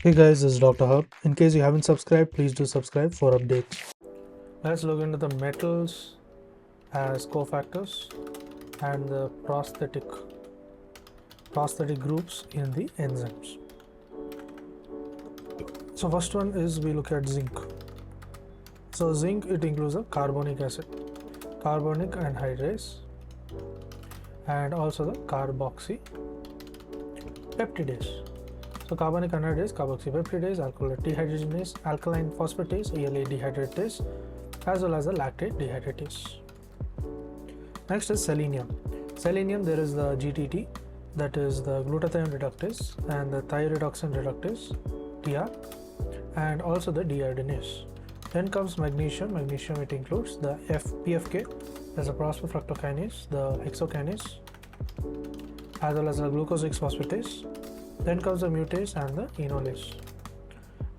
Hey guys, this is Dr. Hub. In case you haven't subscribed, please do subscribe for updates. Let's look into the metals as cofactors and the prosthetic groups in the enzymes. So first one is we look at zinc. So zinc, it includes a carbonic acid, carbonic anhydrase, and also the carboxy peptidase. So carbonic anhydrase, carboxypeptidase, alkyl dehydrogenase, alkaline phosphatase, ALA dehydratase, as well as the lactate dehydratase. Next is selenium. Selenium, there is the GTT, that is the glutathione reductase, and the thioredoxin reductase, TR, and also the deiodinase. Then comes magnesium. Magnesium, it includes the PFK, there's a phosphofructokinase, the hexokinase, as well as the glucose 6 phosphatase. Then comes the mutase and the enolase.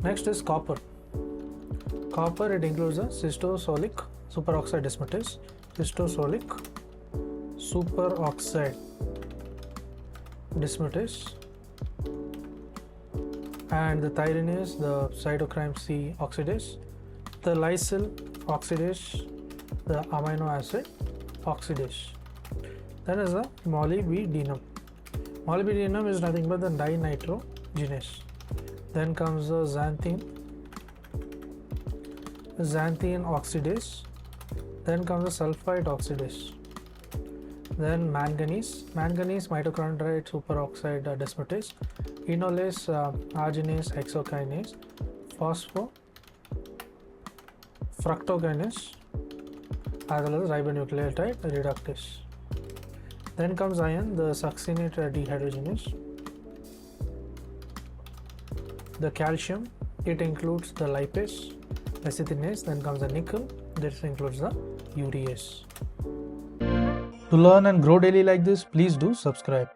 Next is copper. Copper, it includes the cystosolic superoxide dismutase, cystosolic superoxide dismutase, and the thyrinase, the cytochrome C oxidase, the lysyl oxidase, the amino acid oxidase. Then is the molybdenum. Molybdenum is nothing but the dinitrogenase. Then comes the xanthine oxidase. Then comes the sulfide oxidase. Then manganese mitochondrial superoxide dismutase, enolase, arginase, hexokinase, phosphofructokinase, as well as ribonucleotide reductase. Then comes iron, the succinate dehydrogenase. The calcium, it includes the lipase, lecithinase. Then comes the nickel, this includes the urease. To learn and grow daily like this, please do subscribe.